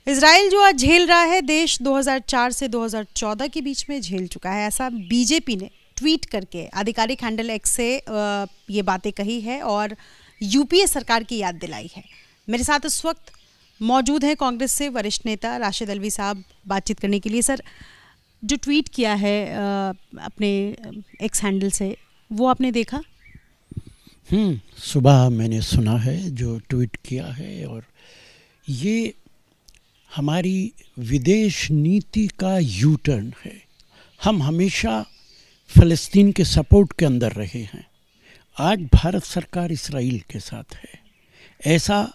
Israel जो आज झेल रहा है, देश 2004 से 2014 के बीच में झेल चुका है, ऐसा बीजेपी ने ट्वीट करके आधिकारिक हैंडल एक्स से ये बातें कही है और यूपीए सरकार की याद दिलाई है। मेरे साथ इस वक्त मौजूद हैं कांग्रेस से वरिष्ठ नेता राशिद अल्वी साहब बातचीत करने के लिए। सर, जो ट्वीट किया है अपने एक्स हैंडल से, वो आपने देखा? सुबह मैंने सुना है जो ट्वीट किया है, और ये हमारी विदेश नीति का यू टर्न है। हम हमेशा फ़लस्तीन के सपोर्ट के अंदर रहे हैं। आज भारत सरकार इस्राइल के साथ है, ऐसा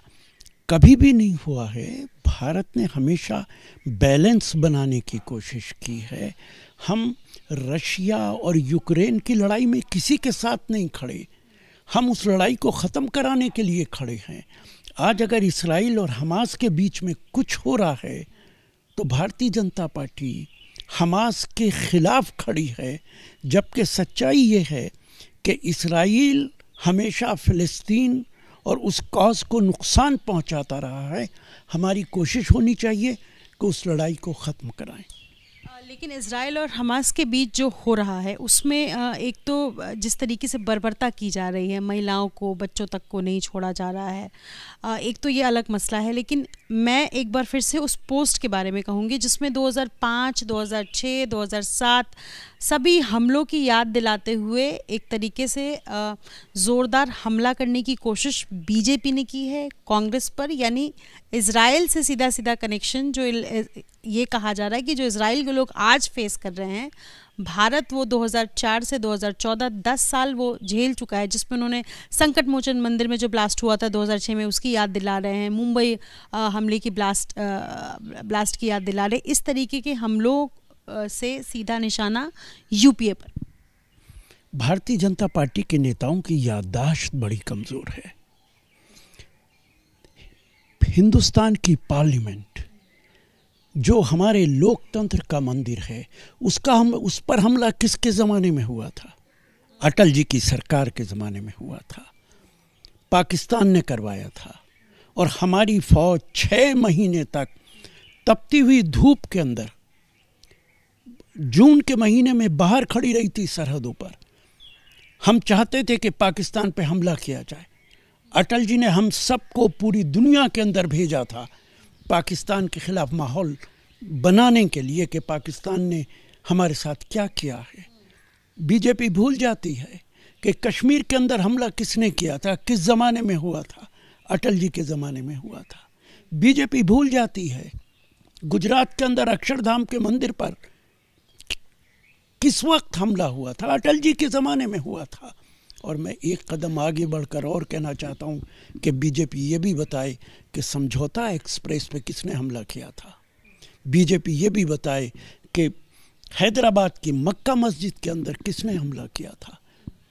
कभी भी नहीं हुआ है। भारत ने हमेशा बैलेंस बनाने की कोशिश की है। हम रशिया और यूक्रेन की लड़ाई में किसी के साथ नहीं खड़े, हम उस लड़ाई को ख़त्म कराने के लिए खड़े हैं। आज अगर इस्राइल और हमास के बीच में कुछ हो रहा है तो भारतीय जनता पार्टी हमास के ख़िलाफ़ खड़ी है, जबकि सच्चाई ये है कि इस्राइल हमेशा फ़लस्तीन और उस कॉज को नुकसान पहुंचाता रहा है। हमारी कोशिश होनी चाहिए कि उस लड़ाई को ख़त्म कराएं। लेकिन इजराइल और हमास के बीच जो हो रहा है उसमें एक तो जिस तरीके से बर्बरता की जा रही है, महिलाओं को, बच्चों तक को नहीं छोड़ा जा रहा है, एक तो ये अलग मसला है। लेकिन मैं एक बार फिर से उस पोस्ट के बारे में कहूँगी जिसमें 2005, 2006, 2007 सभी हमलों की याद दिलाते हुए एक तरीके से ज़ोरदार हमला करने की कोशिश बीजेपी ने की है कांग्रेस पर। यानी इजराइल से सीधा सीधा कनेक्शन, जो ये कहा जा रहा है कि जो इजराइल के लोग आज फेस कर रहे हैं, भारत वो 2004 से 2014 10 साल वो झेल चुका है, जिसमें उन्होंने संकट मोचन मंदिर में जो ब्लास्ट हुआ था 2006 में, उसकी याद दिला रहे हैं। मुंबई हमले की ब्लास्ट की याद दिला रहे। इस तरीके के हमलों से सीधा निशाना यूपीए पर। भारतीय जनता पार्टी के नेताओं की याददाश्त बड़ी कमज़ोर है। हिंदुस्तान की पार्लियामेंट जो हमारे लोकतंत्र का मंदिर है, उस पर हमला किसके ज़माने में हुआ था? अटल जी की सरकार के ज़माने में हुआ था। पाकिस्तान ने करवाया था, और हमारी फ़ौज 6 महीने तक तपती हुई धूप के अंदर जून के महीने में बाहर खड़ी रही थी सरहदों पर। हम चाहते थे कि पाकिस्तान पे हमला किया जाए। अटल जी ने हम सबको पूरी दुनिया के अंदर भेजा था पाकिस्तान के ख़िलाफ़ माहौल बनाने के लिए कि पाकिस्तान ने हमारे साथ क्या किया है। बीजेपी भूल जाती है कि कश्मीर के अंदर हमला किसने किया था, किस ज़माने में हुआ था? अटल जी के ज़माने में हुआ था। बीजेपी भूल जाती है गुजरात के अंदर अक्षरधाम के मंदिर पर किस वक्त हमला हुआ था? अटल जी के ज़माने में हुआ था। और मैं एक कदम आगे बढ़कर और कहना चाहता हूं कि बीजेपी ये भी बताए कि समझौता एक्सप्रेस पे किसने हमला किया था। बीजेपी ये भी बताए कि हैदराबाद की मक्का मस्जिद के अंदर किसने हमला किया था।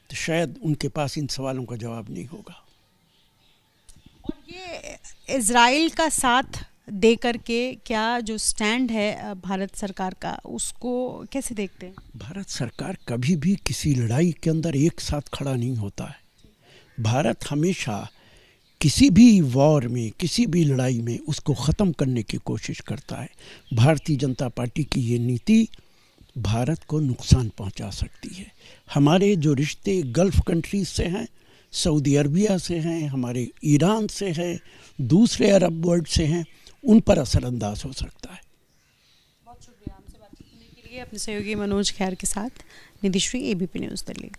तो शायद उनके पास इन सवालों का जवाब नहीं होगा। और ये इजराइल का साथ दे करके क्या जो स्टैंड है भारत सरकार का, उसको कैसे देखते हैं? भारत सरकार कभी भी किसी लड़ाई के अंदर एक साथ खड़ा नहीं होता है। भारत हमेशा किसी भी वॉर में, किसी भी लड़ाई में उसको ख़त्म करने की कोशिश करता है। भारतीय जनता पार्टी की ये नीति भारत को नुकसान पहुंचा सकती है। हमारे जो रिश्ते गल्फ़ कंट्रीज से हैं, सऊदी अरबिया से हैं, हमारे ईरान से हैं, दूसरे अरब वर्ल्ड से हैं, उन पर असरअंदाज हो सकता है। बहुत शुक्रिया हमसे बातचीत करने के लिए। अपने सहयोगी मनोज खैर के साथ निधिश्री, एबीपी न्यूज़ दिल्ली।